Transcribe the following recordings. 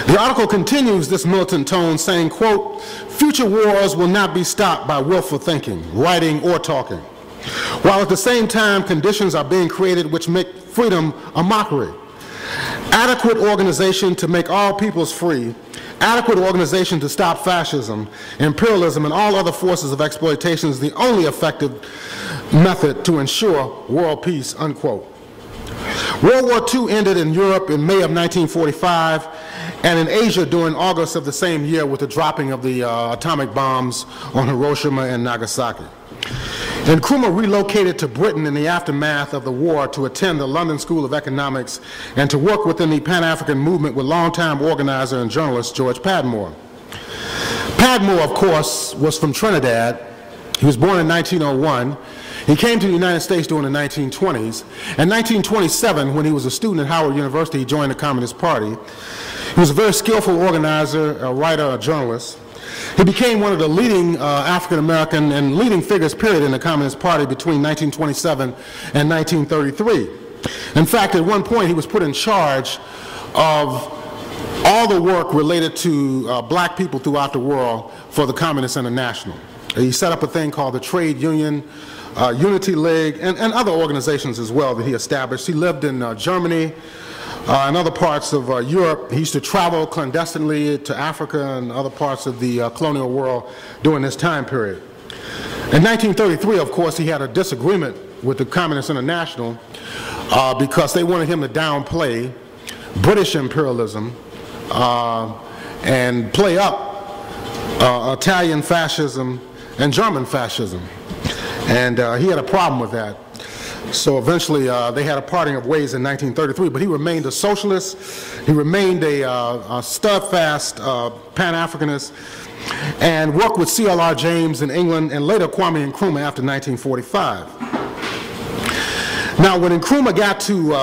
The article continues this militant tone saying, quote, future wars will not be stopped by willful thinking, writing, or talking, while at the same time conditions are being created which make freedom a mockery. Adequate organization to make all peoples free, adequate organization to stop fascism, imperialism, and all other forces of exploitation is the only effective method to ensure world peace, unquote. World War II ended in Europe in May of 1945 and in Asia during August of the same year with the dropping of the atomic bombs on Hiroshima and Nagasaki. Nkrumah relocated to Britain in the aftermath of the war to attend the London School of Economics and to work within the Pan-African movement with longtime organizer and journalist George Padmore. Padmore, of course, was from Trinidad. He was born in 1901. He came to the United States during the 1920s. In 1927, when he was a student at Howard University, he joined the Communist Party. He was a very skillful organizer, a writer, a journalist. He became one of the leading African-American and leading figures, period, in the Communist Party between 1927 and 1933. In fact, at one point, he was put in charge of all the work related to black people throughout the world for the Communist International. He set up a thing called the Trade Union, Unity League, and other organizations as well that he established. He lived in Germany and other parts of Europe. He used to travel clandestinely to Africa and other parts of the colonial world during this time period. In 1933, of course, he had a disagreement with the Communist International because they wanted him to downplay British imperialism and play up Italian fascism and German fascism. And he had a problem with that. So eventually they had a parting of ways in 1933, but he remained a socialist, he remained a steadfast Pan-Africanist, and worked with C.L.R. James in England and later Kwame Nkrumah after 1945. Now when Nkrumah got to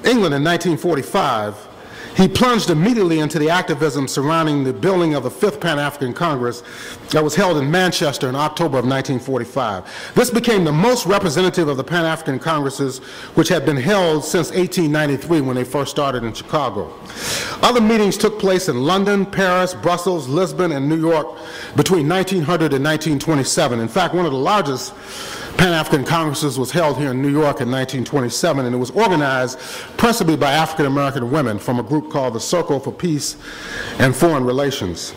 England in 1945, he plunged immediately into the activism surrounding the building of the 5th Pan-African Congress that was held in Manchester in October of 1945. This became the most representative of the Pan-African Congresses which had been held since 1893 when they first started in Chicago. Other meetings took place in London, Paris, Brussels, Lisbon, and New York between 1900 and 1927. In fact, one of the largest Pan-African Congresses was held here in New York in 1927, and it was organized principally by African-American women from a group called the Circle for Peace and Foreign Relations.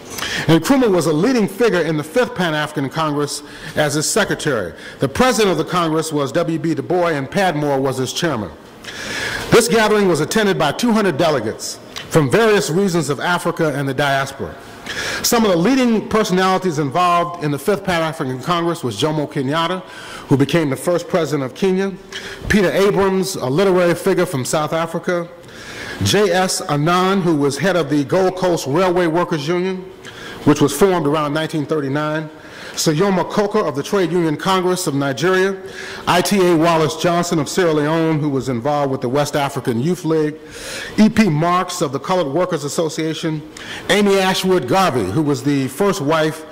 And Nkrumah was a leading figure in the 5th Pan-African Congress as its secretary. The president of the Congress was W.B. Du Bois, and Padmore was its chairman. This gathering was attended by 200 delegates from various regions of Africa and the diaspora. Some of the leading personalities involved in the 5th Pan-African Congress was Jomo Kenyatta, who became the first president of Kenya, Peter Abrams, a literary figure from South Africa, J.S. Anand, who was head of the Gold Coast Railway Workers Union, which was formed around 1939, Sayoma Coker of the Trade Union Congress of Nigeria, I.T.A. Wallace Johnson of Sierra Leone, who was involved with the West African Youth League, E.P. Marks of the Colored Workers Association, Amy Ashwood Garvey, who was the first wife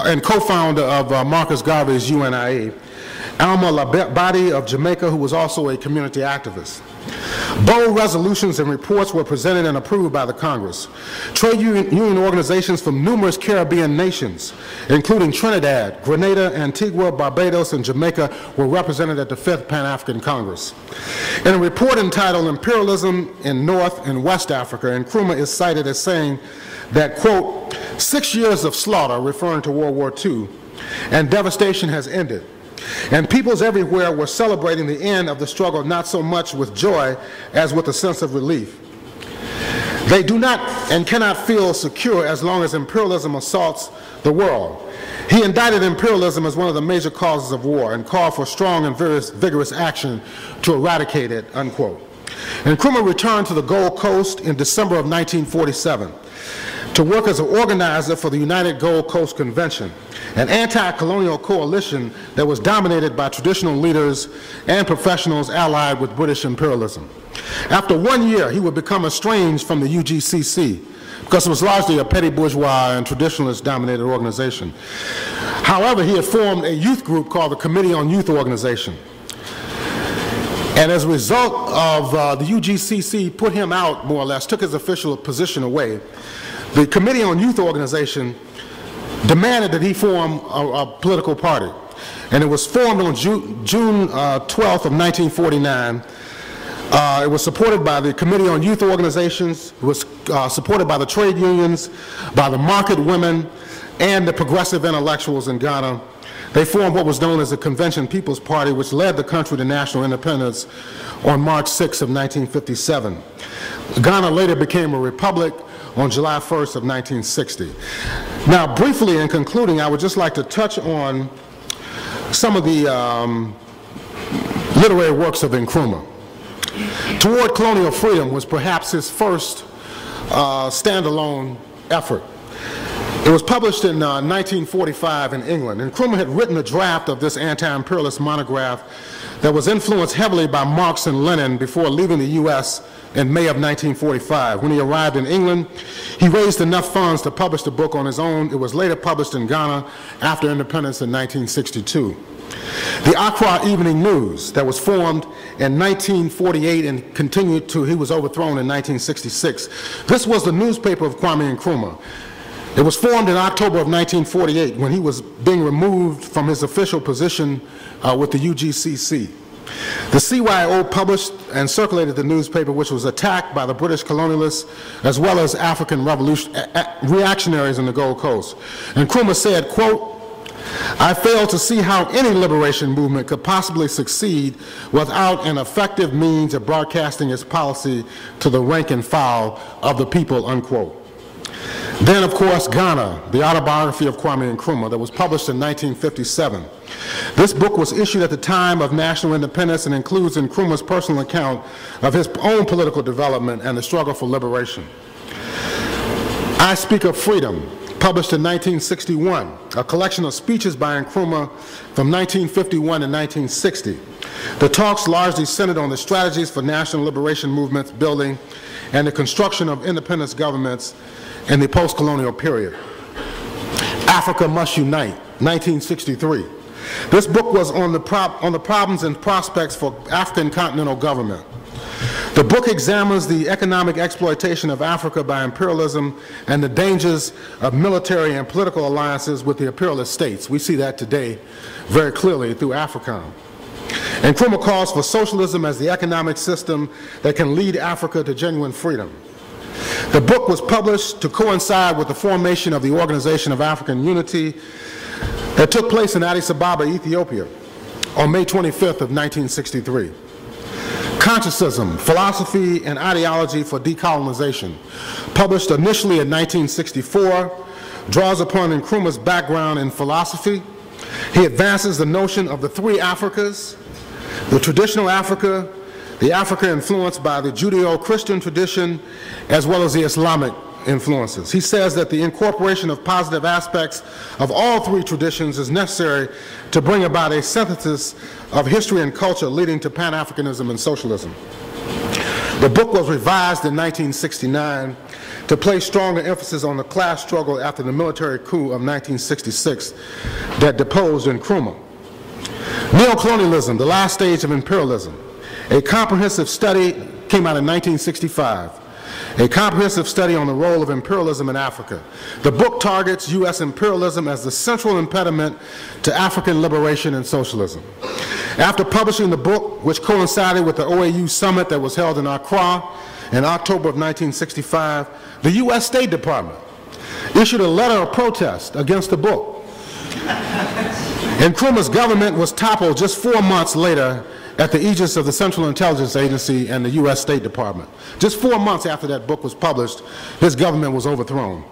and co-founder of Marcus Garvey's UNIA, Alma Labadi of Jamaica, who was also a community activist. Bold resolutions and reports were presented and approved by the Congress. Trade union organizations from numerous Caribbean nations, including Trinidad, Grenada, Antigua, Barbados, and Jamaica, were represented at the 5th Pan-African Congress. In a report entitled Imperialism in North and West Africa, Nkrumah is cited as saying that, quote, 6 years of slaughter, referring to World War II, and devastation has ended. And peoples everywhere were celebrating the end of the struggle not so much with joy as with a sense of relief. They do not and cannot feel secure as long as imperialism assaults the world. He indicted imperialism as one of the major causes of war and called for strong and vigorous action to eradicate it, unquote. And Nkrumah returned to the Gold Coast in December of 1947 to work as an organizer for the United Gold Coast Convention, an anti-colonial coalition that was dominated by traditional leaders and professionals allied with British imperialism. After 1 year, he would become estranged from the UGCC because it was largely a petty bourgeois and traditionalist-dominated organization. However, he had formed a youth group called the Committee on Youth Organization. And as a result of the UGCC put him out, more or less, took his official position away, the Committee on Youth Organization demanded that he form a political party. And it was formed on June 12th of 1949. It was supported by the Committee on Youth Organizations, it was supported by the trade unions, by the market women, and the progressive intellectuals in Ghana. They formed what was known as the Convention People's Party, which led the country to national independence on March 6 of 1957. Ghana later became a republic on July 1st of 1960. Now, briefly in concluding, I would just like to touch on some of the literary works of Nkrumah. Toward Colonial Freedom was perhaps his first standalone effort. It was published in 1945 in England. Nkrumah had written a draft of this anti-imperialist monograph that was influenced heavily by Marx and Lenin before leaving the U.S. in May of 1945. When he arrived in England, he raised enough funds to publish the book on his own. It was later published in Ghana after independence in 1962. The Accra Evening News, that was formed in 1948 and continued to, he was overthrown in 1966. This was the newspaper of Kwame Nkrumah. It was formed in October of 1948 when he was being removed from his official position with the UGCC. The CYO published and circulated the newspaper, which was attacked by the British colonialists as well as African reactionaries in the Gold Coast. And Nkrumah said, quote, "I fail to see how any liberation movement could possibly succeed without an effective means of broadcasting its policy to the rank and file of the people," unquote. Then, of course, Ghana, the Autobiography of Kwame Nkrumah, that was published in 1957. This book was issued at the time of national independence and includes Nkrumah's personal account of his own political development and the struggle for liberation. I Speak of Freedom, published in 1961, a collection of speeches by Nkrumah from 1951 to 1960. The talks largely centered on the strategies for national liberation movements building and the construction of independence governments in the post-colonial period. Africa Must Unite, 1963. This book was on the problems and prospects for African continental government. The book examines the economic exploitation of Africa by imperialism and the dangers of military and political alliances with the imperialist states. We see that today very clearly through AFRICOM. And Nkrumah calls for socialism as the economic system that can lead Africa to genuine freedom. The book was published to coincide with the formation of the Organization of African Unity that took place in Addis Ababa, Ethiopia, on May 25th of 1963. Conscientism, Philosophy and Ideology for Decolonization, published initially in 1964, draws upon Nkrumah's background in philosophy. He advances the notion of the three Africas, the traditional Africa, the Africa influenced by the Judeo-Christian tradition, as well as the Islamic influences. He says that the incorporation of positive aspects of all three traditions is necessary to bring about a synthesis of history and culture leading to Pan-Africanism and socialism. The book was revised in 1969 to place stronger emphasis on the class struggle after the military coup of 1966 that deposed Nkrumah. Neocolonialism, the last stage of imperialism. A comprehensive study came out in 1965, a comprehensive study on the role of imperialism in Africa. The book targets U.S. imperialism as the central impediment to African liberation and socialism. After publishing the book, which coincided with the OAU summit that was held in Accra in October of 1965, the U.S. State Department issued a letter of protest against the book. Nkrumah's government was toppled just 4 months later at the aegis of the Central Intelligence Agency and the U.S. State Department. Just 4 months after that book was published, his government was overthrown.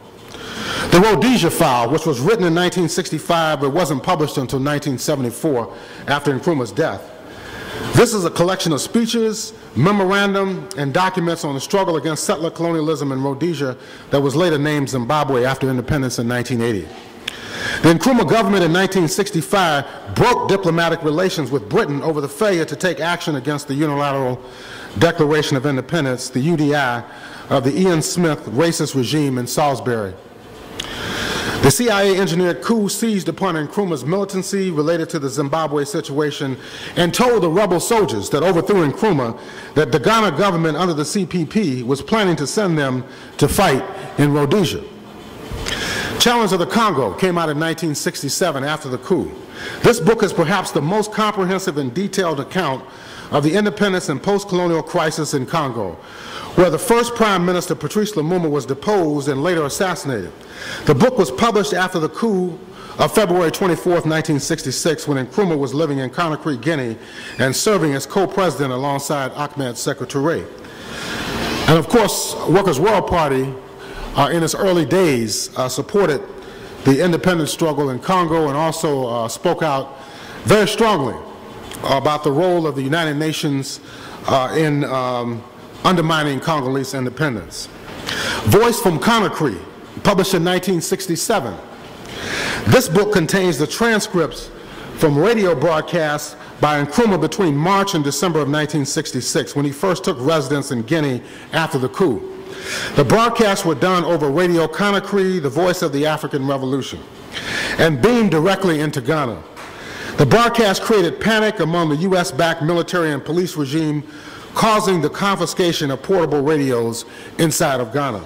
The Rhodesia File, which was written in 1965 but wasn't published until 1974 after Nkrumah's death. This is a collection of speeches, memorandum, and documents on the struggle against settler colonialism in Rhodesia that was later named Zimbabwe after independence in 1980. The Nkrumah government in 1965 broke diplomatic relations with Britain over the failure to take action against the Unilateral Declaration of Independence, the UDI, of the Ian Smith racist regime in Salisbury. The CIA engineered coup seized upon Nkrumah's militancy related to the Zimbabwe situation and told the rebel soldiers that overthrew Nkrumah that the Ghana government under the CPP was planning to send them to fight in Rhodesia. Challenge of the Congo came out in 1967 after the coup. This book is perhaps the most comprehensive and detailed account of the independence and post-colonial crisis in Congo, where the first Prime Minister, Patrice Lumumba, was deposed and later assassinated. The book was published after the coup of February 24, 1966, when Nkrumah was living in Conakry, Guinea, and serving as co-president alongside Ahmed Sékou Touré. And of course, Workers' World Party, in its early days, supported the independence struggle in Congo and also spoke out very strongly about the role of the United Nations in undermining Congolese independence. Voice from Conakry, published in 1967. This book contains the transcripts from radio broadcasts by Nkrumah between March and December of 1966, when he first took residence in Guinea after the coup. The broadcasts were done over Radio Conakry, the voice of the African Revolution, and beamed directly into Ghana. The broadcast created panic among the US-backed military and police regime, causing the confiscation of portable radios inside of Ghana.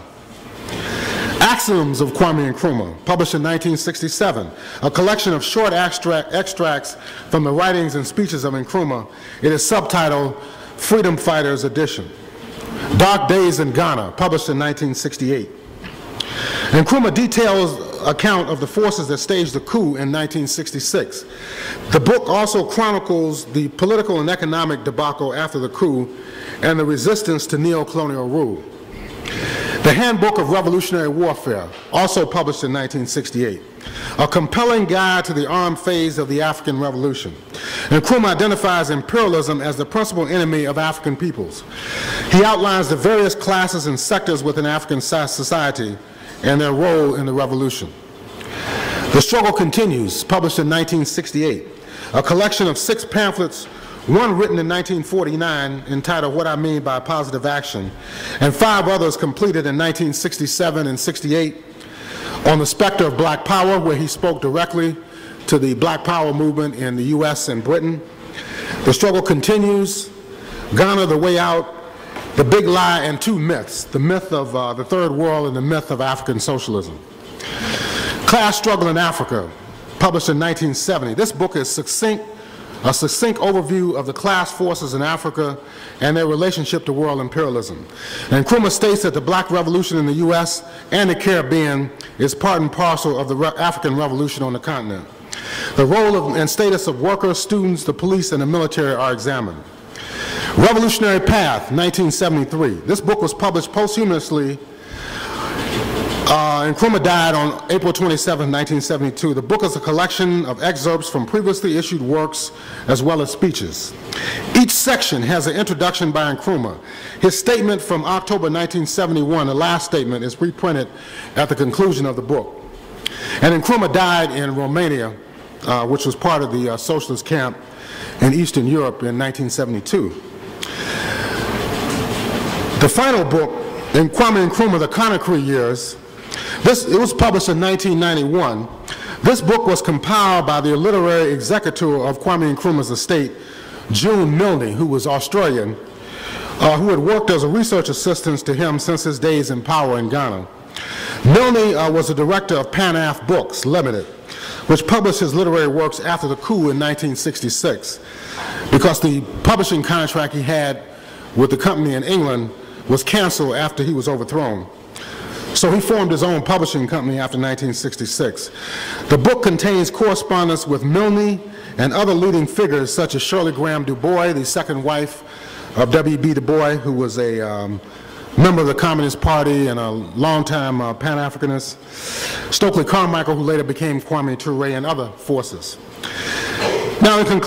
Axioms of Kwame Nkrumah, published in 1967, a collection of short extracts from the writings and speeches of Nkrumah. It is subtitled Freedom Fighters Edition. Dark Days in Ghana, published in 1968. Nkrumah details account of the forces that staged the coup in 1966. The book also chronicles the political and economic debacle after the coup and the resistance to neo-colonial rule. The Handbook of Revolutionary Warfare, also published in 1968, a compelling guide to the armed phase of the African Revolution. Nkrumah identifies imperialism as the principal enemy of African peoples. He outlines the various classes and sectors within African society and their role in the revolution. The Struggle Continues, published in 1968, a collection of 6 pamphlets, one written in 1949 entitled What I Mean by Positive Action, and 5 others completed in 1967 and 68 on the specter of Black Power, where he spoke directly to the Black Power movement in the US and Britain. The Struggle Continues, Ghana, The Way Out, The Big Lie, and 2 myths, the myth of the Third World and the myth of African socialism. Class Struggle in Africa, published in 1970. This book is a succinct overview of the class forces in Africa and their relationship to world imperialism. And Nkrumah states that the Black Revolution in the US and the Caribbean is part and parcel of the African Revolution on the continent. The role and status of workers, students, the police, and the military are examined. Revolutionary Path, 1973. This book was published posthumously. Nkrumah died on April 27, 1972. The book is a collection of excerpts from previously issued works as well as speeches. Each section has an introduction by Nkrumah. His statement from October 1971, the last statement, is reprinted at the conclusion of the book. And Nkrumah died in Romania, which was part of the socialist camp in Eastern Europe in 1972. The final book, in Kwame Nkrumah, The Conakry Years, it was published in 1991. This book was compiled by the literary executor of Kwame Nkrumah's estate, June Milne, who was Australian, who had worked as a research assistant to him since his days in power in Ghana. Milne was the director of Pan-Af Books Limited, which published his literary works after the coup in 1966, because the publishing contract he had with the company in England was canceled after he was overthrown. So he formed his own publishing company after 1966. The book contains correspondence with Milne and other leading figures such as Shirley Graham Du Bois, the second wife of W.B. Du Bois, who was a member of the Communist Party and a longtime Pan-Africanist, Stokely Carmichael, who later became Kwame Touré, and other forces. Now, in conclusion,